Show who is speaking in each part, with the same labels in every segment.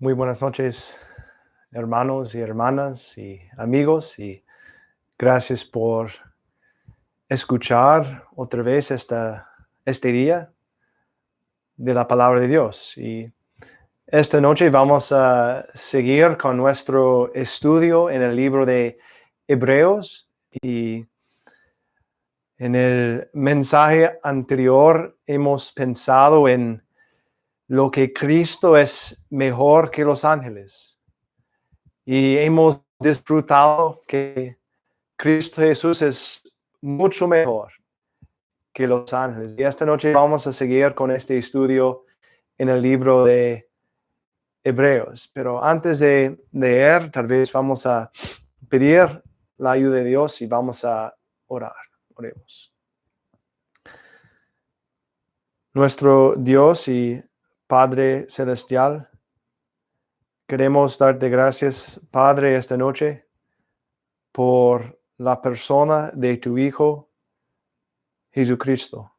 Speaker 1: Muy buenas noches, hermanos y hermanas y amigos, y gracias por escuchar otra vez este día de la palabra de Dios. Y esta noche vamos a seguir con nuestro estudio en el libro de Hebreos, y en el mensaje anterior hemos pensado en lo que Cristo es mejor que los ángeles. Y hemos disfrutado que Cristo Jesús es mucho mejor que los ángeles. Y esta noche vamos a seguir con este estudio en el libro de Hebreos. Pero antes de leer, tal vez vamos a pedir la ayuda de Dios y vamos a orar. Oremos. Nuestro Dios y Padre Celestial, queremos darte gracias, Padre, esta noche por la persona de tu Hijo, Jesucristo.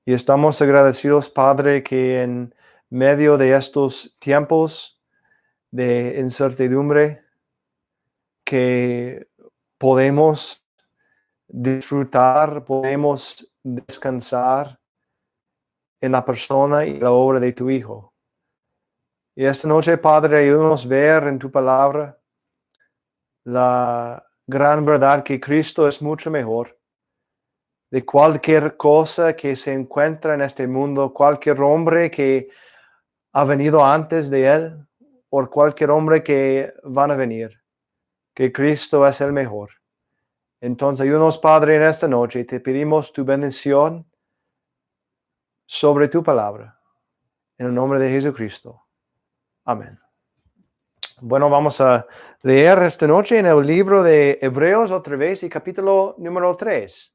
Speaker 1: Y estamos agradecidos, Padre, que en medio de estos tiempos de incertidumbre, que podemos disfrutar, podemos descansar en la persona y la obra de tu Hijo. Y esta noche, Padre, ayúdanos a ver en tu palabra la gran verdad que Cristo es mucho mejor de cualquier cosa que se encuentra en este mundo, cualquier hombre que ha venido antes de Él, por cualquier hombre que van a venir, que Cristo es el mejor. Entonces, ayúdanos, Padre, en esta noche. Te pedimos tu bendición sobre tu palabra. En el nombre de Jesucristo. Amén. Bueno, vamos a leer esta noche en el libro de Hebreos otra vez y capítulo número 3.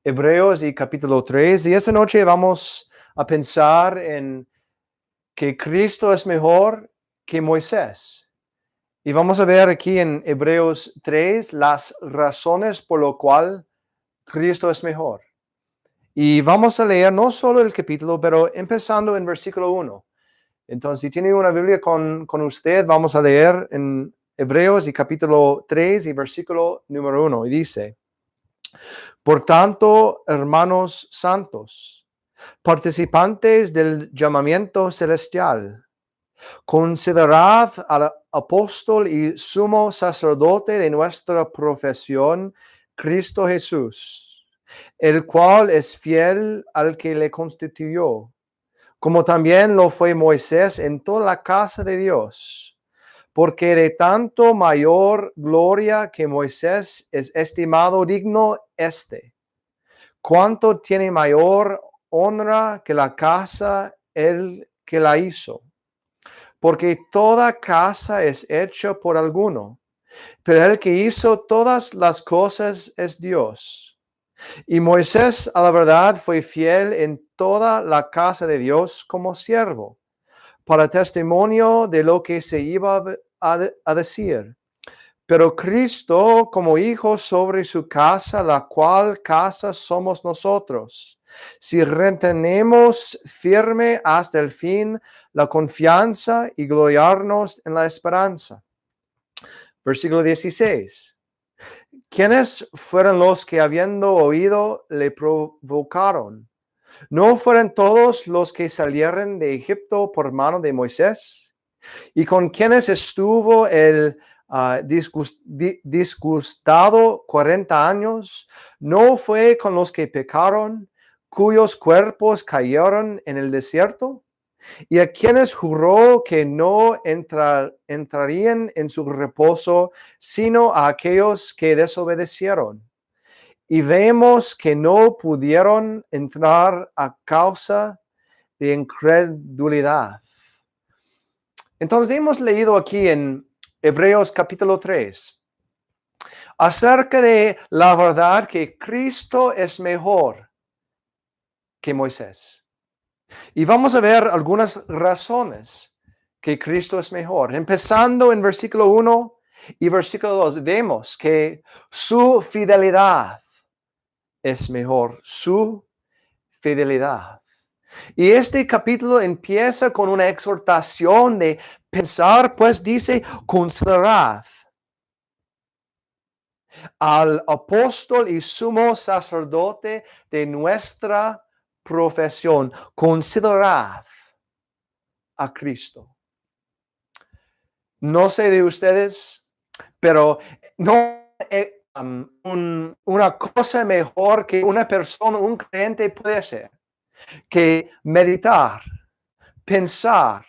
Speaker 1: Hebreos y capítulo 3. Y esta noche vamos a pensar en que Cristo es mejor que Moisés. Y vamos a ver aquí en Hebreos 3 las razones por lo cual Cristo es mejor. Y vamos a leer no solo el capítulo, pero empezando en versículo 1. Entonces, si tiene una Biblia con usted, vamos a leer en Hebreos y capítulo 3 y versículo número 1. Y dice: Por tanto, hermanos santos, participantes del llamamiento celestial, considerad al apóstol y sumo sacerdote de nuestra profesión, Cristo Jesús, el cual es fiel al que le constituyó, como también lo fue Moisés en toda la casa de Dios, porque de tanto mayor gloria que Moisés es estimado digno cuanto tiene mayor honra que la casa el que la hizo. Porque toda casa es hecha por alguno, pero el que hizo todas las cosas es Dios. Y Moisés, a la verdad, fue fiel en toda la casa de Dios como siervo, para testimonio de lo que se iba a decir. Pero Cristo como hijo sobre su casa, la cual casa somos nosotros, si retenemos firme hasta el fin la confianza y gloriarnos en la esperanza. Versículo 16. ¿Quiénes fueron los que habiendo oído le provocaron? ¿No fueron todos los que salieron de Egipto por mano de Moisés? ¿Y con quienes estuvo el disgustado 40 años? ¿No fue con los que pecaron, cuyos cuerpos cayeron en el desierto? ¿Y a quienes juró que no entrarían en su reposo, sino a aquellos que desobedecieron? Y vemos que no pudieron entrar a causa de incredulidad. Entonces hemos leído aquí en Hebreos capítulo 3 acerca de la verdad que Cristo es mejor que Moisés. Y vamos a ver algunas razones que Cristo es mejor. Empezando en versículo 1 y versículo 2, vemos que su fidelidad es mejor. Su fidelidad. Y este capítulo empieza con una exhortación de pensar, pues dice, considerad al apóstol y sumo sacerdote de nuestra profesión. Considerad a Cristo. No sé de ustedes, pero no una cosa mejor que una persona, un creyente puede hacer, que meditar, pensar,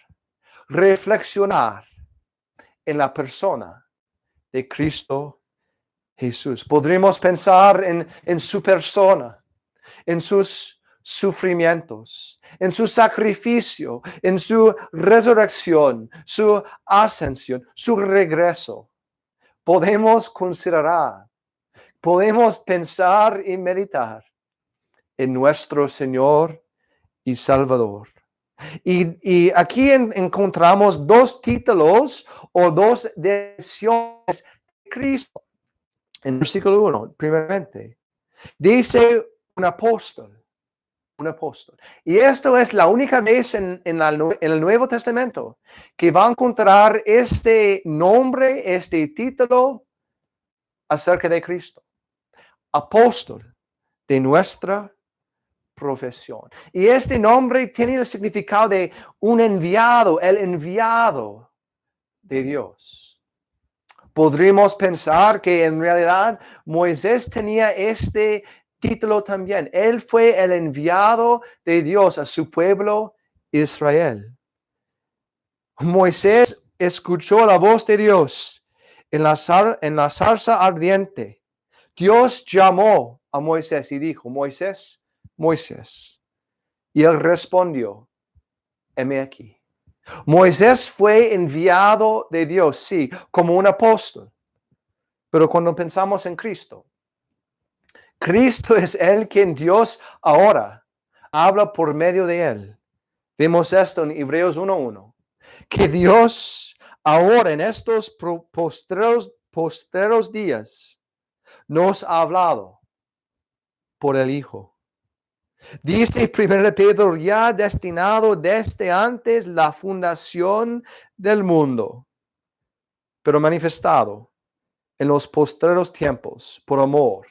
Speaker 1: reflexionar en la persona de Cristo Jesús. Podremos pensar en su persona, en sus sufrimientos, en su sacrificio, en su resurrección, su ascensión, su regreso. Podemos considerar, podemos pensar y meditar en nuestro Señor y Salvador. Y aquí encontramos dos títulos o dos descripciones de Cristo. En el versículo 1, primeramente, dice un apóstol. Un apóstol. Y esto es la única vez en el Nuevo Testamento que va a encontrar este nombre, este título acerca de Cristo. Apóstol de nuestra profesión. Y este nombre tiene el significado de un enviado, el enviado de Dios. Podríamos pensar que en realidad Moisés tenía este título también. Él fue el enviado de Dios a su pueblo Israel. Moisés escuchó la voz de Dios en la zarza ardiente. Dios llamó a Moisés y dijo, Moisés, Moisés. Y él respondió, heme aquí. Moisés fue enviado de Dios, sí, como un apóstol. Pero cuando pensamos en Cristo, Cristo es el quien Dios ahora habla por medio de él. Vemos esto en Hebreos 1:1, que Dios ahora en estos posteros días nos ha hablado por el Hijo. Dice 1 Pedro, ya destinado desde antes la fundación del mundo, pero manifestado en los postreros tiempos por amor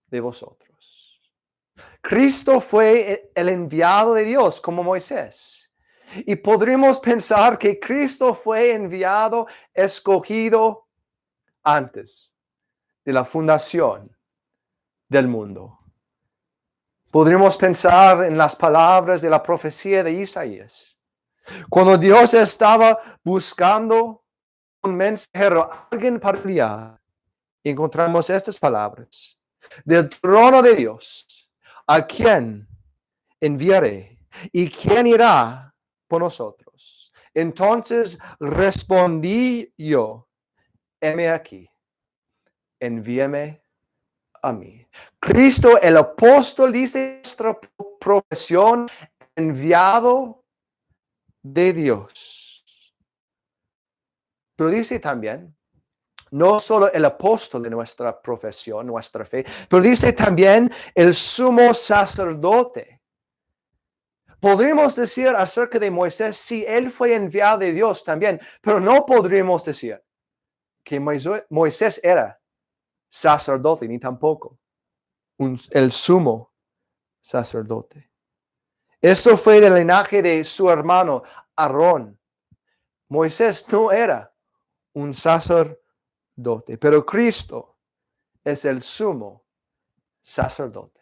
Speaker 1: de vosotros. Cristo fue el enviado de Dios como Moisés. Y podríamos pensar que Cristo fue enviado, escogido antes de la fundación del mundo. Podríamos pensar en las palabras de la profecía de Isaías. Cuando Dios estaba buscando un mensajero, alguien para enviar, encontramos estas palabras. Del trono de Dios, ¿a quién enviaré? ¿Y quién irá por nosotros? Entonces respondí yo, heme aquí, envíame a mí. Cristo, el apóstol, dice nuestra profesión, enviado de Dios. Pero dice también, no solo el apóstol de nuestra profesión, nuestra fe, pero dice también el sumo sacerdote. Podríamos decir acerca de Moisés, sí, él fue enviado de Dios también, pero no podríamos decir que Moisés era sacerdote, ni tampoco el sumo sacerdote. Esto fue del linaje de su hermano Aarón. Moisés no era un sacerdote, pero Cristo es el sumo sacerdote.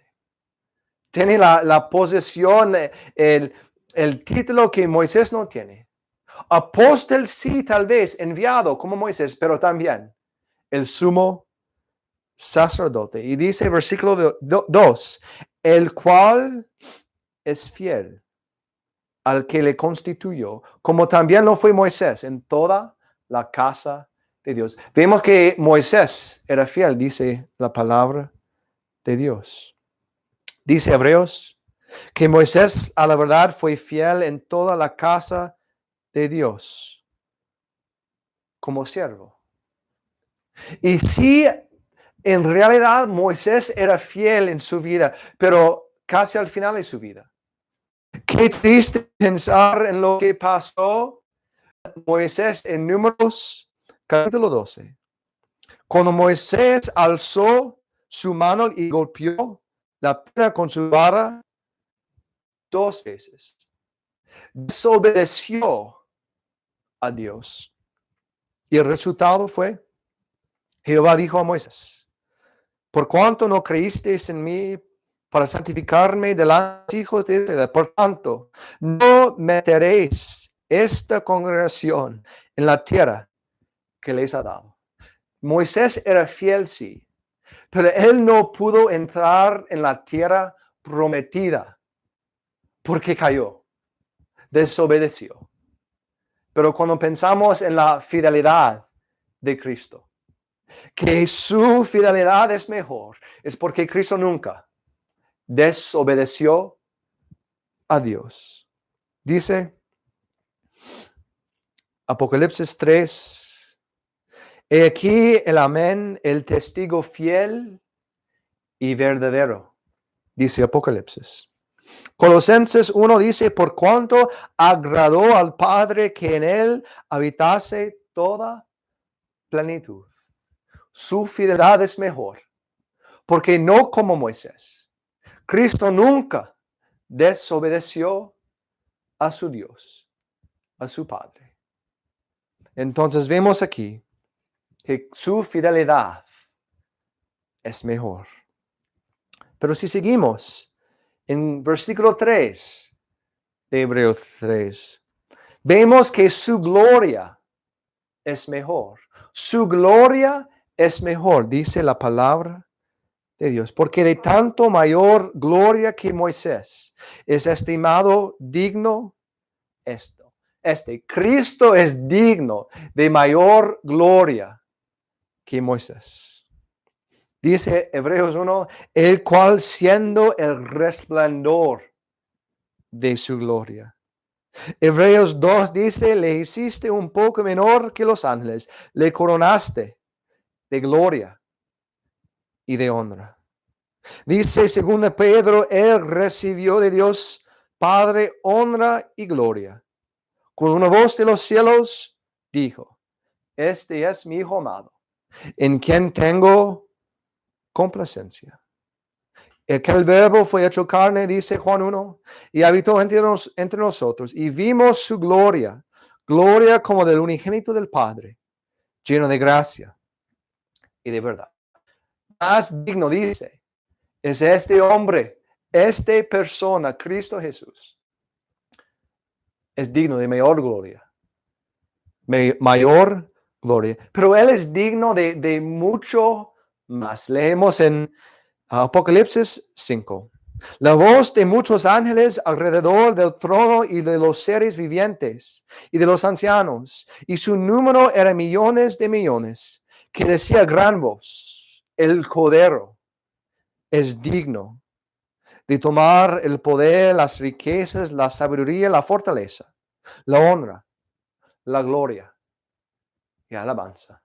Speaker 1: Tiene la posesión, el título que Moisés no tiene. Apóstol sí, tal vez, enviado como Moisés, pero también el sumo sacerdote. Y dice versículo 2, el cual es fiel al que le constituyó, como también lo fue Moisés en toda la casa de Dios. Vemos que Moisés era fiel, dice la palabra de Dios. Dice Hebreos que Moisés a la verdad fue fiel en toda la casa de Dios como siervo. Y sí, en realidad Moisés era fiel en su vida, pero casi al final de su vida. Qué triste pensar en lo que pasó Moisés en Números capítulo 12. Cuando Moisés alzó su mano y golpeó la piedra con su vara 2 veces, desobedeció a Dios. Y el resultado fue, Jehová dijo a Moisés, por cuanto no creísteis en mí para santificarme delante de los hijos de Israel, por tanto, no meteréis esta congregación en la tierra que les ha dado. Moisés era fiel, sí, pero él no pudo entrar en la tierra prometida porque cayó, desobedeció. Pero cuando pensamos en la fidelidad de Cristo, que su fidelidad es mejor, es porque Cristo nunca desobedeció a Dios. Dice Apocalipsis 3, he aquí el amén, el testigo fiel y verdadero, dice Apocalipsis. Colosenses 1 dice, por cuanto agradó al Padre que en él habitase toda plenitud. Su fidelidad es mejor, porque no como Moisés. Cristo nunca desobedeció a su Dios, a su Padre. Entonces vemos aquí que su fidelidad es mejor. Pero si seguimos en versículo 3 de Hebreos 3, vemos que su gloria es mejor. Su gloria es mejor, dice la palabra de Dios, porque de tanto mayor gloria que Moisés es estimado digno esto. Cristo es digno de mayor gloria que Moisés. Dice Hebreos 1, el cual siendo el resplandor de su gloria. Hebreos 2 dice, le hiciste un poco menor que los ángeles, le coronaste de gloria y de honra. Dice 2 Pedro, él recibió de Dios Padre honra y gloria. Con una voz de los cielos dijo, este es mi Hijo amado, en quien tengo complacencia. Aquel verbo fue hecho carne, dice Juan 1, y habitó entre nosotros, y vimos su gloria, gloria como del unigénito del Padre, lleno de gracia y de verdad. Más digno, dice, es este hombre, esta persona, Cristo Jesús. Es digno de mayor gloria. Mayor gloria. Pero Él es digno de mucho más. Leemos en Apocalipsis 5. La voz de muchos ángeles alrededor del trono y de los seres vivientes y de los ancianos. Y su número era millones de millones. Que decía gran voz, el Cordero es digno de tomar el poder, las riquezas, la sabiduría, la fortaleza, la honra, la gloria y alabanza.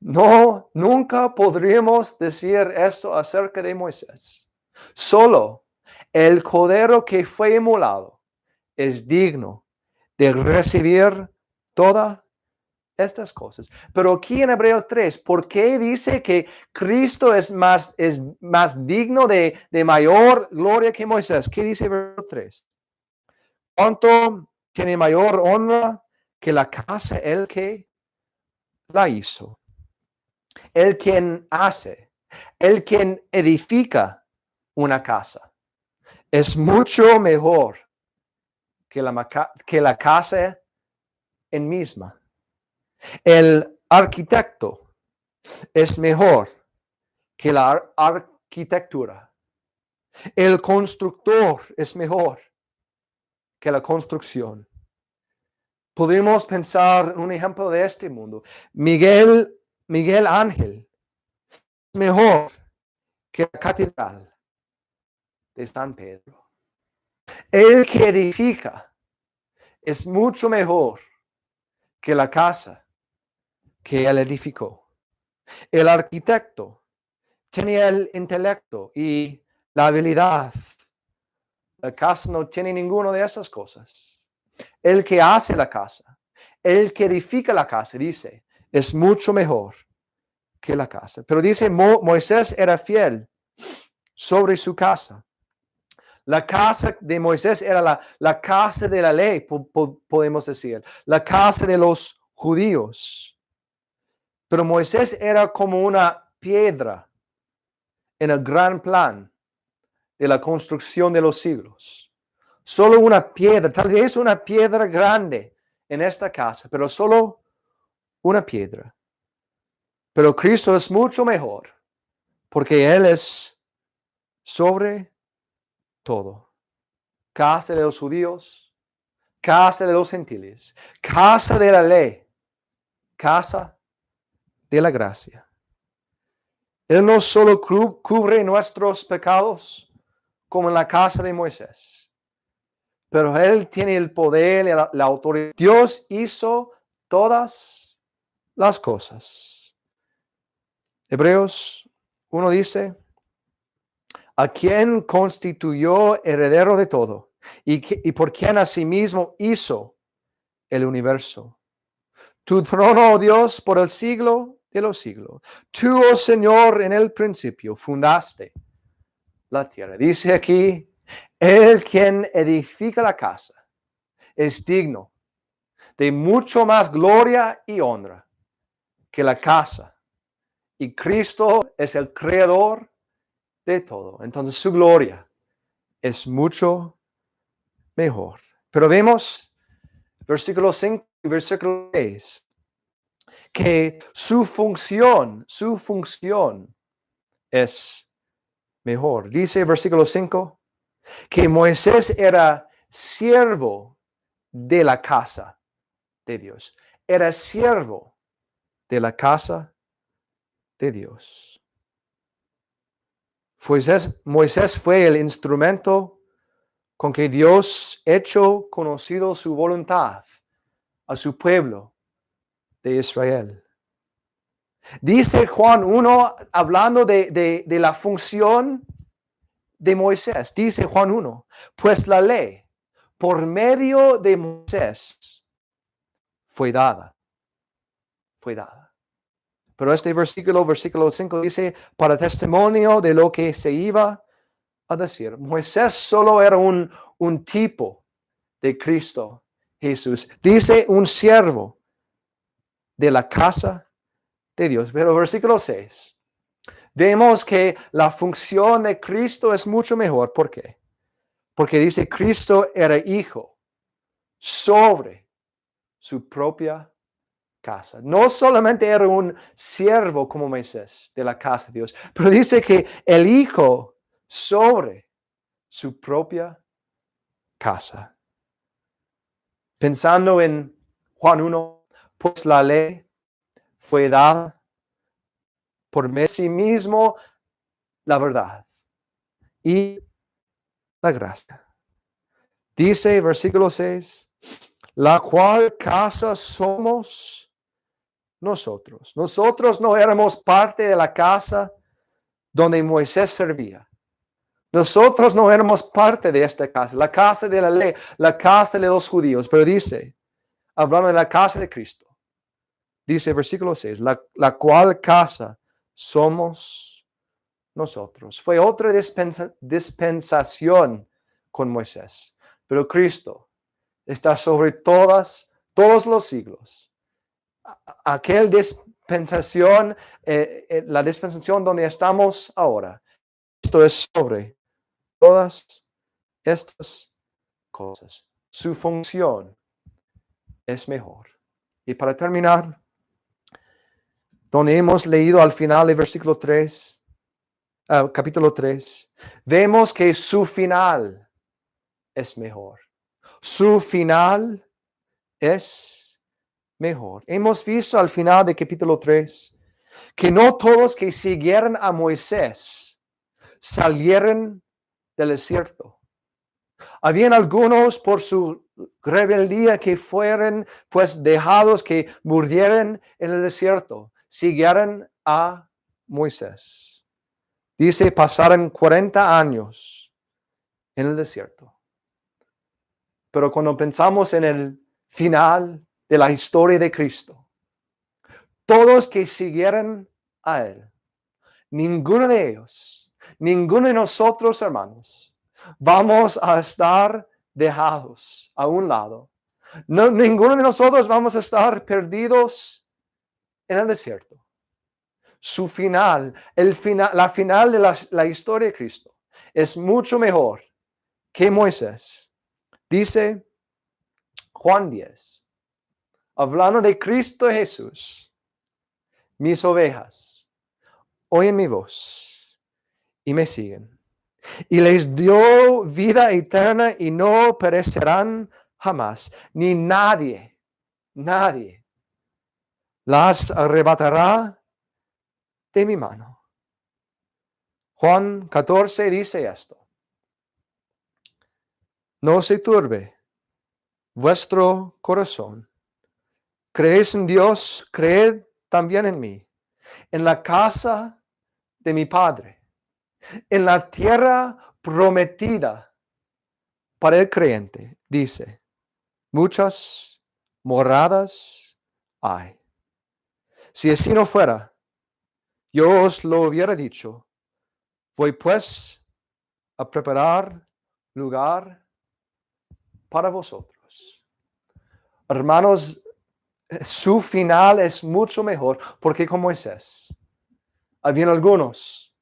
Speaker 1: No, nunca podríamos decir esto acerca de Moisés. Solo el Cordero que fue inmolado es digno de recibir todas estas cosas. Pero aquí en Hebreos 3, ¿por qué dice que Cristo es más digno de mayor gloria que Moisés? ¿Qué dice Hebreos 3? ¿Cuánto tiene mayor honra que la casa el que la hizo? El quien hace, el quien edifica una casa, es mucho mejor que la casa en misma. El arquitecto es mejor que la arquitectura. El constructor es mejor que la construcción. Podemos pensar en un ejemplo de este mundo. Miguel Ángel es mejor que la catedral de San Pedro. El que edifica es mucho mejor que la casa que él edificó. El arquitecto tenía el intelecto y la habilidad La casa no tiene ninguna de esas cosas. El que hace la casa, el que edifica la casa, dice, es mucho mejor que la casa. Pero dice, Moisés era fiel sobre su casa. La casa de Moisés era la casa de la ley, podemos decir, la casa de los judíos. Pero Moisés era como una piedra en el gran plan de la construcción de los siglos. Solo una piedra, tal vez una piedra grande en esta casa, pero solo una piedra. Pero Cristo es mucho mejor, porque Él es sobre todo. Casa de los judíos, casa de los gentiles, casa de la ley, casa de la gracia. Él no solo cubre nuestros pecados, como en la casa de Moisés, pero Él tiene el poder y la autoridad. Dios hizo todas las cosas. Hebreos 1 dice, a quien constituyó heredero de todo y por quien asimismo hizo el universo. Tu trono, oh Dios, por el siglo de los siglos. Tú, oh Señor, en el principio fundaste la tierra. Dice aquí, el quien edifica la casa es digno de mucho más gloria y honra que la casa. Y Cristo es el creador de todo. Entonces su gloria es mucho mejor. Pero vemos, versículo 5 y versículo 6, que su función es mejor. Dice versículo 5, que Moisés era siervo de la casa de Dios. Era siervo de la casa de Dios. Moisés fue el instrumento con que Dios hecho conocido su voluntad a su pueblo de Israel. Dice Juan 1, hablando de la función de Moisés, dice Juan 1, pues la ley por medio de Moisés fue dada. Pero este versículo 5 dice, para testimonio de lo que se iba a decir. Moisés solo era un tipo de Cristo Jesús. Dice un siervo de la casa de Dios. Pero versículo 6. Vemos que la función de Cristo es mucho mejor. ¿Por qué? Porque dice Cristo era hijo sobre su propia casa. No solamente era un siervo como Moisés de la casa de Dios, pero dice que el hijo sobre su propia casa. Pensando en Juan 1, pues la ley fue dada por sí mismo la verdad y la gracia. Dice versículo 6, la cual casa somos nosotros. Nosotros no éramos parte de la casa donde Moisés servía. Nosotros no éramos parte de esta casa, la casa de la ley, la casa de los judíos. Pero dice, hablando de la casa de Cristo, dice versículo 6, la cual casa somos nosotros. Fue otra dispensación con Moisés, pero Cristo está sobre todos los siglos. Aquel dispensación, la dispensación donde estamos ahora, esto es sobre todas estas cosas. Su función es mejor. Y para terminar, donde hemos leído al final del versículo 3, capítulo 3, vemos que su final es mejor. Su final es mejor. Hemos visto al final de capítulo 3 que no todos que siguieron a Moisés salieron del desierto. Habían algunos por su rebeldía que fueron pues dejados que murieran en el desierto. Siguieron a Moisés. Dice, pasaron 40 años en el desierto. Pero cuando pensamos en el final de la historia de Cristo, todos que siguieron a Él, ninguno de ellos, ninguno de nosotros, hermanos, vamos a estar dejados a un lado. No, ninguno de nosotros vamos a estar perdidos en el desierto. Su final, la final de la historia de Cristo es mucho mejor que Moisés. Dice Juan 10, hablando de Cristo Jesús, mis ovejas oyen mi voz y me siguen. Y les dio vida eterna y no perecerán jamás, ni nadie las arrebatará de mi mano. Juan 14 dice esto. No se turbe vuestro corazón. Creéis en Dios, creed también en mí. En la casa de mi Padre, en la tierra prometida para el creyente, dice, muchas moradas hay. Si así no fuera, yo os lo hubiera dicho. Voy pues a preparar lugar para vosotros. Hermanos, su final es mucho mejor porque con Moisés habían algunos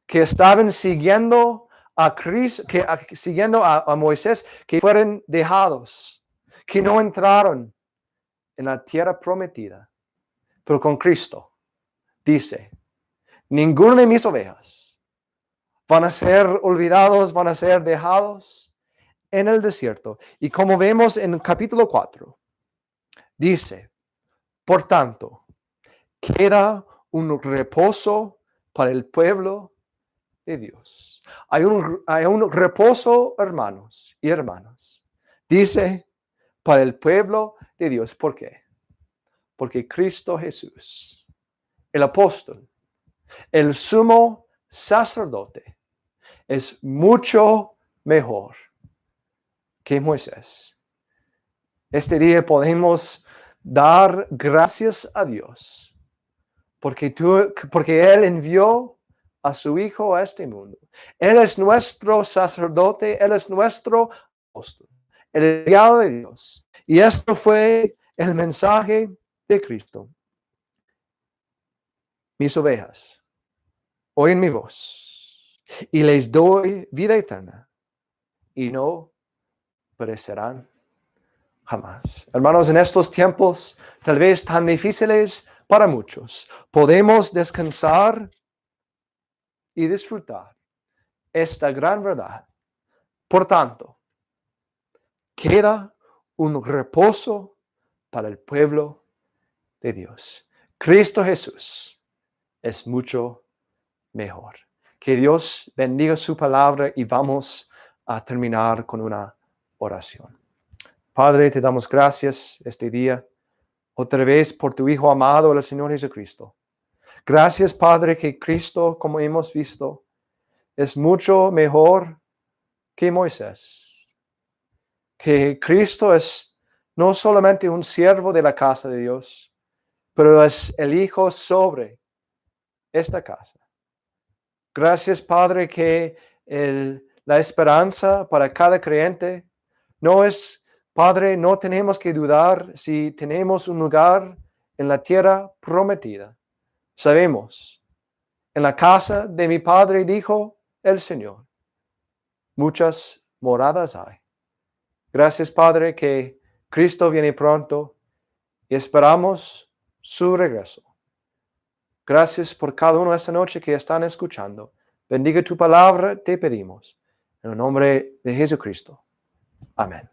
Speaker 1: que estaban siguiendo a Cristo, siguiendo a Moisés, que fueron dejados, que no entraron en la tierra prometida. Pero con Cristo, dice, ninguno de mis ovejas van a ser olvidados, van a ser dejados en el desierto. Y como vemos en el capítulo 4, dice, por tanto, queda un reposo para el pueblo de Dios. Hay un reposo, hermanos y hermanas. Dice, para el pueblo de Dios. ¿Por qué? Porque Cristo Jesús, el apóstol, el sumo sacerdote, es mucho mejor que Moisés. Este día podemos dar gracias a Dios porque Él envió a su Hijo a este mundo. Él es nuestro sacerdote, Él es nuestro apóstol, el enviado de Dios. Y esto fue el mensaje de Cristo. Mis ovejas oyen mi voz y les doy vida eterna y no perecerán jamás. Hermanos, en estos tiempos tal vez tan difíciles para muchos, podemos descansar y disfrutar esta gran verdad. Por tanto, queda un reposo para el pueblo de Dios. Cristo Jesús es mucho mejor. Que Dios bendiga su palabra y vamos a terminar con una oración. Padre, te damos gracias este día, otra vez por tu Hijo amado, el Señor Jesucristo. Gracias, Padre, que Cristo, como hemos visto, es mucho mejor que Moisés. Que Cristo es no solamente un siervo de la casa de Dios, pero es el Hijo sobre esta casa. Gracias, Padre, que la esperanza para cada creyente no es, Padre, no tenemos que dudar si tenemos un lugar en la tierra prometida. Sabemos, en la casa de mi Padre, dijo el Señor, muchas moradas hay. Gracias, Padre, que Cristo viene pronto y esperamos su regreso. Gracias por cada uno esta noche que están escuchando. Bendiga tu palabra, te pedimos. En el nombre de Jesucristo. Amén.